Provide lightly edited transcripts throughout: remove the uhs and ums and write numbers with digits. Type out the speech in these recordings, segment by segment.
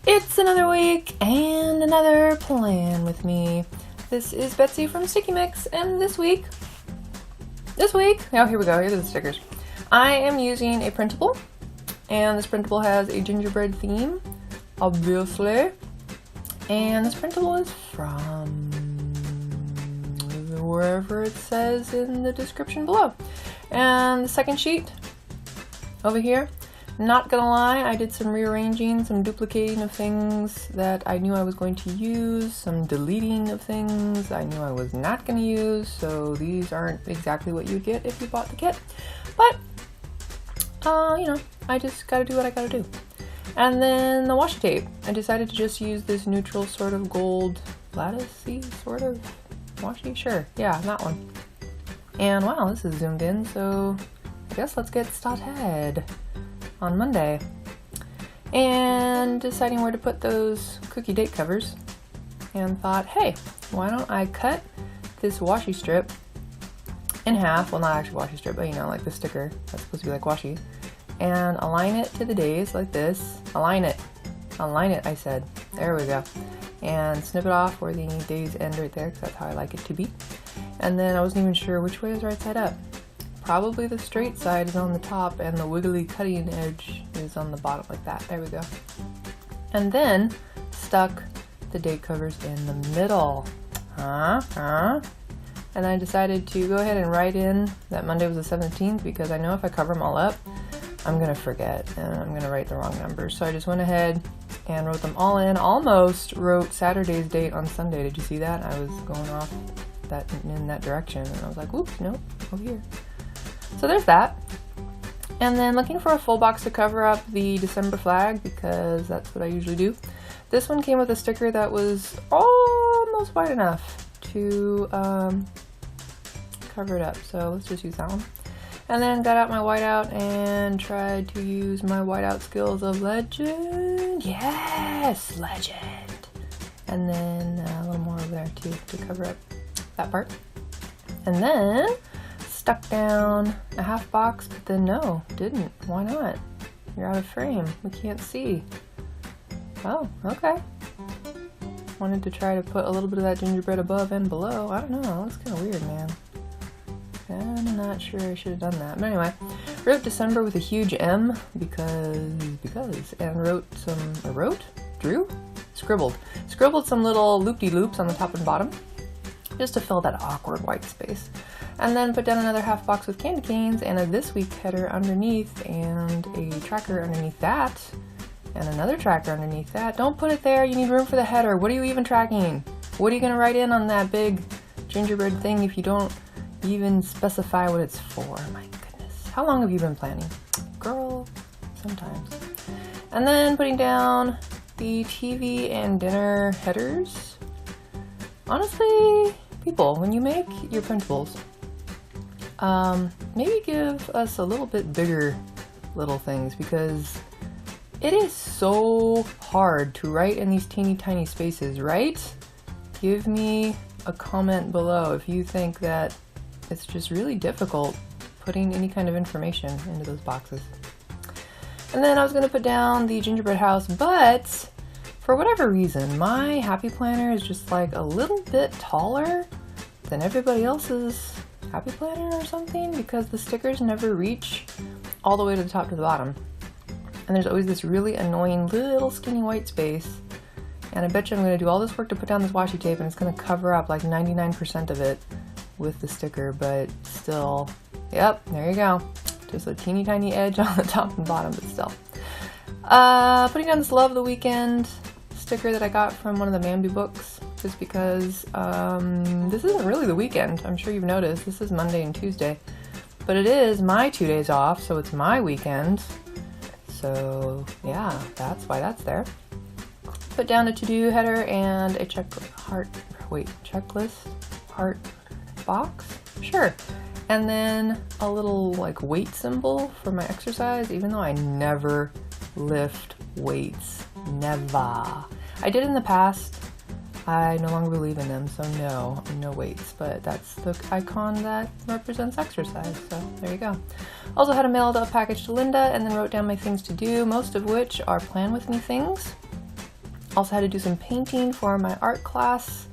It's another week and another plan with me. This is Betsy from Sticky Mix, and this week, oh, here we go, here are the stickers. I am using a printable, and this printable has a gingerbread theme, obviously. And this printable is from wherever it says in the description below. And the second sheet over here, not gonna lie, I did some rearranging, some duplicating of things that I knew I was going to use, some deleting of things I knew I was not gonna use, so these aren't exactly what you'd get if you bought the kit. But, you know, I just gotta do what I gotta do. And then the washi tape. I decided to just use this neutral sort of gold latticey sort of washi. Sure, yeah, that one. And wow, this is zoomed in, so I guess let's get started on Monday. And deciding where to put those cookie date covers, and thought, hey, why don't I cut this washi strip in half, well, not actually washi strip, but you know, like the sticker that's supposed to be like washi, and align it to the days like this. Align it, I said. There we go. And snip it off where the days end right there, because that's how I like it to be. And then I wasn't even sure which way is right side up. Probably the straight side is on the top and the wiggly cutting edge is on the bottom like that. There we go. And then stuck the date covers in the middle. And I decided to go ahead and write in that Monday was the 17th, because I know if I cover them all up, I'm gonna forget and I'm gonna write the wrong numbers. So I just went ahead and wrote them all in. Almost wrote Saturday's date on Sunday. Did you see that? I was going off in that direction, and I was like, oops, nope, over here. So there's that. And then looking for a full box to cover up the December flag, because that's what I usually do. This one came with a sticker that was almost wide enough to cover it up. So let's just use that one. And then got out my whiteout and tried to use my whiteout skills of legend. Yes, legend. And then a little more over there too to cover up that part. And then stuck down a half box, but then no, didn't. Why not? You're out of frame. We can't see. Oh, okay. Wanted to try to put a little bit of that gingerbread above and below. I don't know. That looks kind of weird, man. I'm not sure I should have done that. But anyway, wrote December with a huge M because, and scribbled some little loop-de-loops on the top and bottom, just to fill that awkward white space. And then put down another half box with candy canes and a this week header underneath, and a tracker underneath that, and another tracker underneath that. Don't put it there, you need room for the header. What are you even tracking? What are you gonna write in on that big gingerbread thing if you don't even specify what it's for? My goodness. How long have you been planning? Girl, sometimes. And then putting down the TV and dinner headers. Honestly, people, when you make your printables, maybe give us a little bit bigger little things, because it is so hard to write in these teeny tiny spaces, right? Give me a comment below if you think that it's just really difficult putting any kind of information into those boxes. And then I was going to put down the gingerbread house, but for whatever reason, my happy planner is just like a little bit taller than everybody else's happy planner or something, because the stickers never reach all the way to the top to the bottom. And there's always this really annoying little skinny white space. And I bet you I'm going to do all this work to put down this washi tape, and it's going to cover up like 99% of it with the sticker, but still, yep, there you go. Just a teeny tiny edge on the top and bottom, but still. Putting down this Love the Weekend sticker that I got from one of the Mambi books, just because this isn't really the weekend. I'm sure you've noticed. This is Monday and Tuesday, but it is my 2 days off, so it's my weekend. So yeah, that's why that's there. Put down a to-do header and a checklist heart box, sure. And then a little like weight symbol for my exercise, even though I never lift weights. Never. I did in the past. I no longer believe in them, so no weights, but that's the icon that represents exercise, so there you go. Also had a mailed up package to Linda, and then wrote down my things to do, most of which are plan with me things. Also had to do some painting for my art class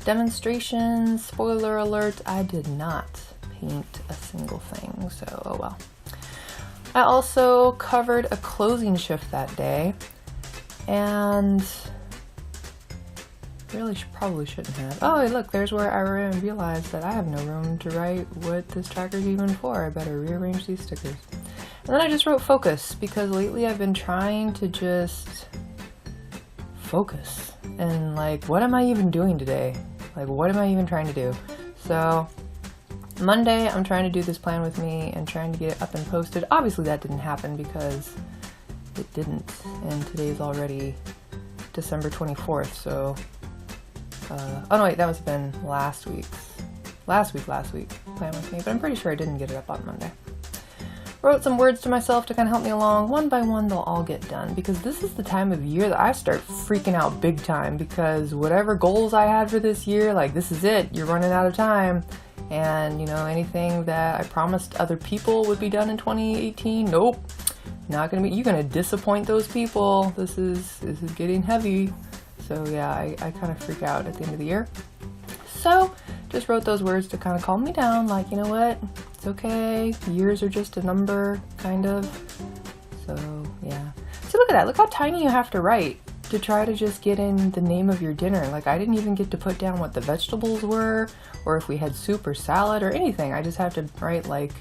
demonstrations. Spoiler alert, I did not paint a single thing, so oh well. I also covered a closing shift that day, and really probably shouldn't have. Oh, look, there's where I realized that I have no room to write what this tracker's even for. I better rearrange these stickers. And then I just wrote focus, because lately I've been trying to just focus. And like, what am I even doing today? Like, what am I even trying to do? So Monday, I'm trying to do this plan with me and trying to get it up and posted. Obviously that didn't happen because it didn't. And today's already December 24th, so oh no wait, that must have been last week plan with me, but I'm pretty sure I didn't get it up on Monday. Wrote some words to myself to kind of help me along. One by one they'll all get done, because this is the time of year that I start freaking out big time, because whatever goals I had for this year, like, this is it, you're running out of time. And you know, anything that I promised other people would be done in 2018, nope, not gonna be. You're gonna disappoint those people. This is getting heavy. So yeah, I kind of freak out at the end of the year. So just wrote those words to kind of calm me down, like, you know what, it's okay, years are just a number, kind of. So yeah. See, look at that, look how tiny you have to write to try to just get in the name of your dinner. Like, I didn't even get to put down what the vegetables were, or if we had soup or salad or anything. I just have to write like,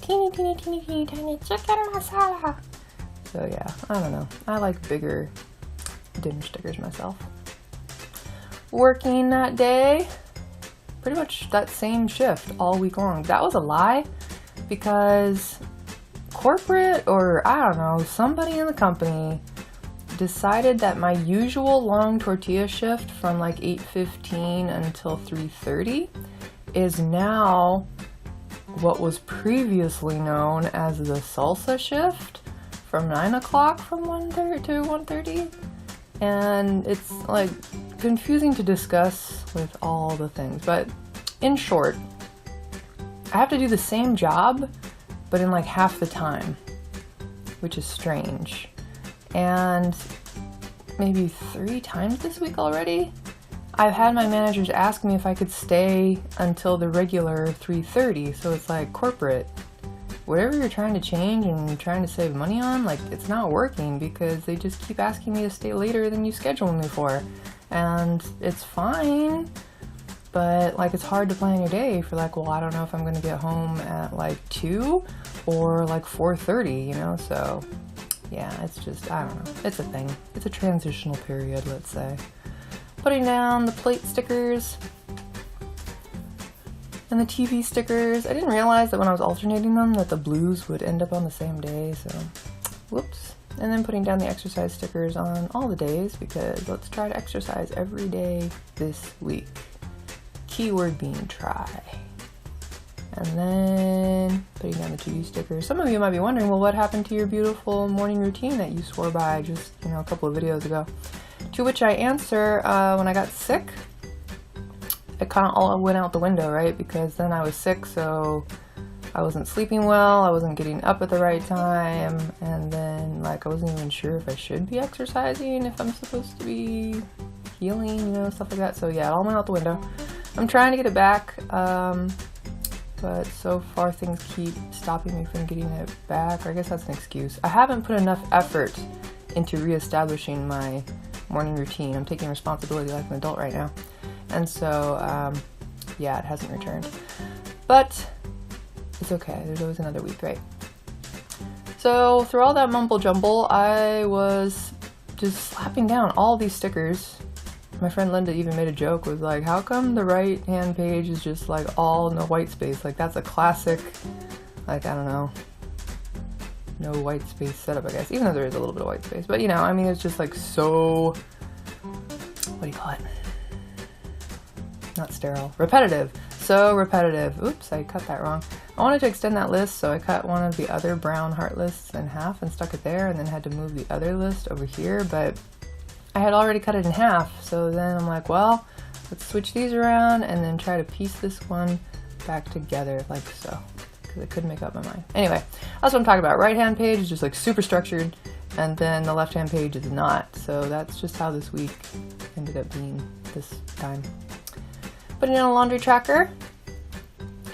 teeny tiny chicken masala. So yeah, I don't know, I like bigger dinner stickers myself. Working that day, pretty much that same shift all week long. That was a lie, because corporate, or I don't know, somebody in the company decided that my usual long tortilla shift from like 8:15 until 3:30 is now what was previously known as the salsa shift from 9 o'clock from 1:30 to 1:30. And it's like confusing to discuss with all the things, but in short, I have to do the same job but in like half the time, which is strange. And maybe 3 times this week already I've had my managers ask me if I could stay until the regular 3:30. So it's like, corporate, whatever you're trying to change and trying to save money on, like, it's not working, because they just keep asking me to stay later than you scheduled me for. And it's fine, but like, it's hard to plan your day for like, well, I don't know if I'm going to get home at like 2 or like 4:30, you know? So yeah, it's just, I don't know, it's a thing. It's a transitional period, let's say. Putting down the plate stickers and the TV stickers. I didn't realize that when I was alternating them that the blues would end up on the same day, so whoops. And then putting down the exercise stickers on all the days, because let's try to exercise every day this week. Keyword being try. And then putting down the TV stickers. Some of you might be wondering, well, what happened to your beautiful morning routine that you swore by just, you know, a couple of videos ago? To which I answer, when I got sick, it kind of all went out the window, right? Because then I was sick, so I wasn't sleeping well, I wasn't getting up at the right time, and then like I wasn't even sure if I should be exercising, if I'm supposed to be healing, you know, stuff like that. So yeah, it all went out the window. I'm trying to get it back, but so far things keep stopping me from getting it back, or I guess that's an excuse. I haven't put enough effort into reestablishing my morning routine. I'm taking responsibility like an adult right now. And so, yeah, it hasn't returned. But it's okay, there's always another week, right? So through all that mumble jumble, I was just slapping down all these stickers. My friend Linda even made a joke, was like, how come the right hand page is just like all no white space? Like, that's a classic, like, I don't know, no white space setup, I guess, even though there is a little bit of white space. But you know, I mean, it's just like so, what do you call it? Not sterile, repetitive. So repetitive. Oops, I cut that wrong. I wanted to extend that list, so I cut one of the other brown heart lists in half and stuck it there, and then had to move the other list over here, but I had already cut it in half. So then I'm like, well, let's switch these around and then try to piece this one back together like so, because I couldn't make up my mind. Anyway, that's what I'm talking about. Right hand page is just like super structured, and then the left-hand page is not. So that's just how this week ended up being this time. Putting in a laundry tracker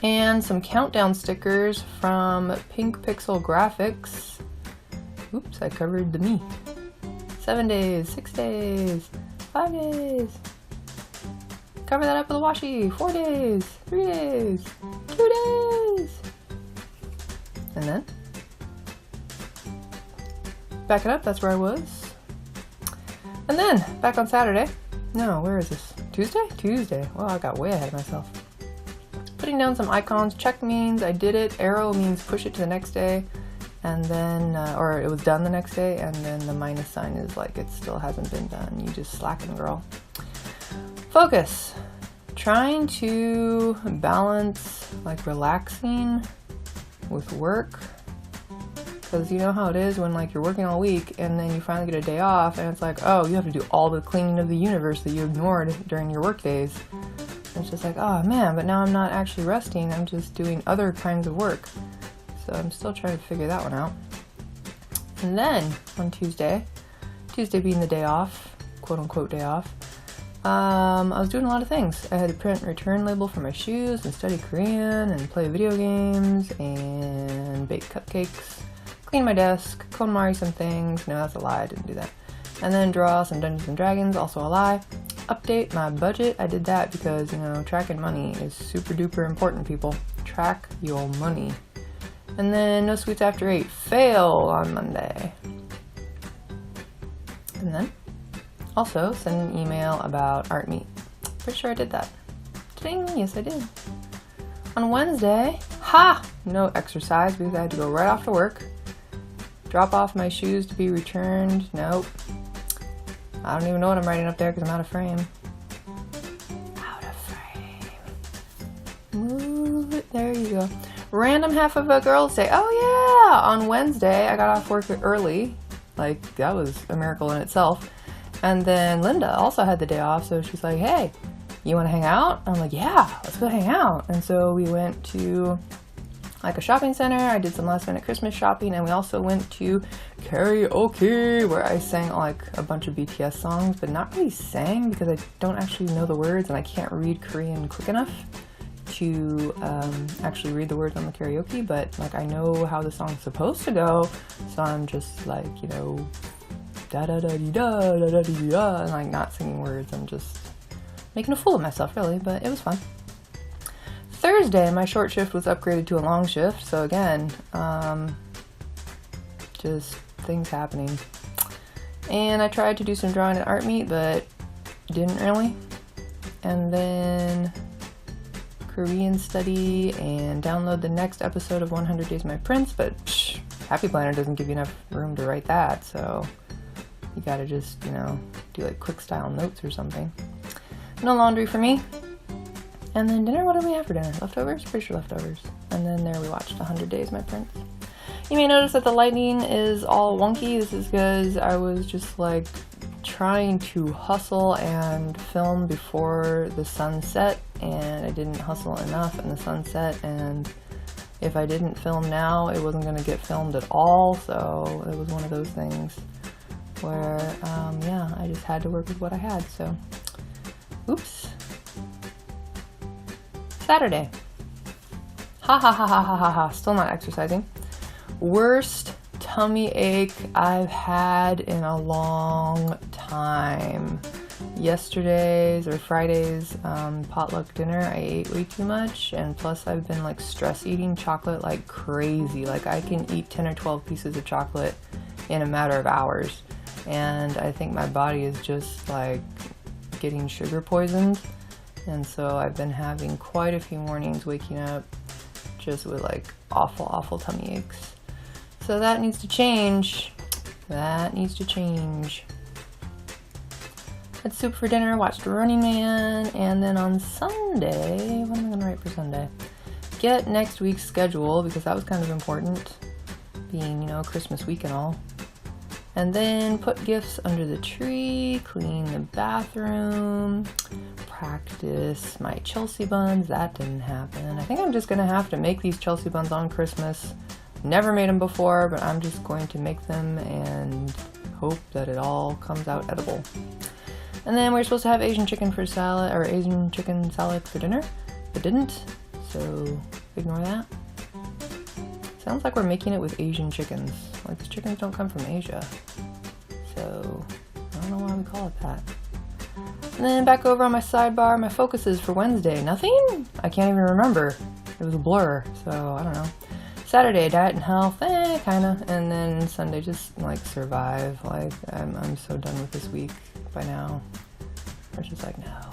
and some countdown stickers from Pink Pixel Graphics. Oops, I covered the me. 7 days, 6 days, 5 days. Cover that up with a washi. 4 days, 3 days, 2 days. And then back it up, that's where I was. And then back on Saturday. No, where is this? Tuesday? Tuesday. Well, I got way ahead of myself. Putting down some icons. Check means I did it. Arrow means push it to the next day. And then, or it was done the next day. And then the minus sign is like it still hasn't been done. You just slacking, girl. Focus. Trying to balance like relaxing with work. Because you know how it is when like you're working all week and then you finally get a day off and it's like, oh, you have to do all the cleaning of the universe that you ignored during your work days. And it's just like, oh man, but now I'm not actually resting, I'm just doing other kinds of work. So I'm still trying to figure that one out. And then on Tuesday being the day off, quote unquote day off, I was doing a lot of things. I had to print return label for my shoes and study Korean and play video games and bake cupcakes. Clean my desk, KonMari some things. No, that's a lie, I didn't do that. And then draw some Dungeons and Dragons, also a lie. Update my budget, I did that because, you know, tracking money is super duper important, people. Track your money. And then no sweets after 8, fail on Monday. And then also send an email about art meet. Pretty sure I did that. Ding, yes I did. On Wednesday, no exercise because I had to go right off to work. Drop off my shoes to be returned. Nope. I don't even know what I'm writing up there because I'm out of frame. Out of frame. Move it. There you go. Random half of a girl's day. Oh yeah! On Wednesday, I got off work early. Like, that was a miracle in itself. And then Linda also had the day off, so she's like, hey, you want to hang out? I'm like, yeah, let's go hang out. And so we went to like a shopping center. I did some last minute Christmas shopping, and we also went to karaoke where I sang like a bunch of BTS songs, but not really sang because I don't actually know the words and I can't read Korean quick enough to actually read the words on the karaoke, but like I know how the song's supposed to go, so I'm just like, you know, da da da dee da da da dee da, and like not singing words. I'm just making a fool of myself really, but it was fun. Thursday, my short shift was upgraded to a long shift, so again, just things happening. And I tried to do some drawing at art meet, but didn't really. And then Korean study and download the next episode of 100 Days My Prince, but Happy Planner doesn't give you enough room to write that, so you gotta just, you know, do like quick style notes or something. No laundry for me. And then dinner, what did we have for dinner? Leftovers? Pretty sure leftovers. And then there we watched 100 Days My Prince. You may notice that the lighting is all wonky. This is because I was just like trying to hustle and film before the sun set, and I didn't hustle enough in the sunset, and if I didn't film now, it wasn't going to get filmed at all, so it was one of those things where, yeah, I just had to work with what I had, so, oops. Saturday. Still not exercising. Worst tummy ache I've had in a long time. Yesterday's or Friday's potluck dinner, I ate way too much, and plus I've been like stress eating chocolate like crazy. Like I can eat 10 or 12 pieces of chocolate in a matter of hours, and I think my body is just like getting sugar poisoned. And so I've been having quite a few mornings waking up just with like awful tummy aches. So that needs to change. That needs to change. Had soup for dinner, watched Running Man, and then on Sunday, what am I going to write for Sunday? Get next week's schedule, because that was kind of important, being, you know, Christmas week and all. And then put gifts under the tree, clean the bathroom, practice my Chelsea buns. That didn't happen. I think I'm just going to have to make these Chelsea buns on Christmas Never made them before, but I'm just going to make them and hope that it all comes out edible. And then we were supposed to have Asian chicken for salad, or Asian chicken salad for dinner, but didn't, so ignore that. Sounds like we're making it with Asian chickens. Like, the chickens don't come from Asia. So, I don't know why we call it that. And then back over on my sidebar, my focuses for Wednesday. Nothing? I can't even remember. It was a blur, so I don't know. Saturday, diet and health, kinda. And then Sunday, just like survive. Like, I'm so done with this week by now. I was just like, no.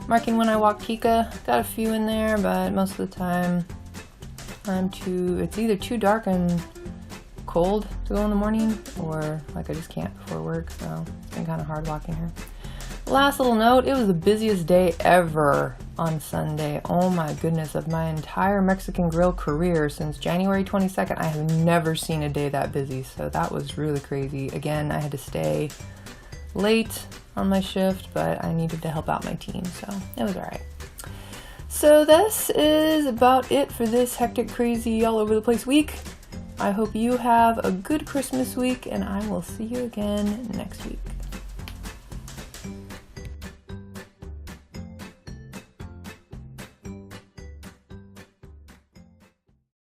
Marking when I walk Kika. Got a few in there, but most of the time it's either too dark and cold to go in the morning, or like I just can't before work, so it's been kind of hard walking her. Last little note, it was the busiest day ever on Sunday. Oh my goodness, of my entire Mexican Grill career since January 22nd, I have never seen a day that busy, so that was really crazy. Again, I had to stay late on my shift, but I needed to help out my team, so it was alright. So this is about it for this hectic, crazy, all over the place week. I hope you have a good Christmas week, and I will see you again next week.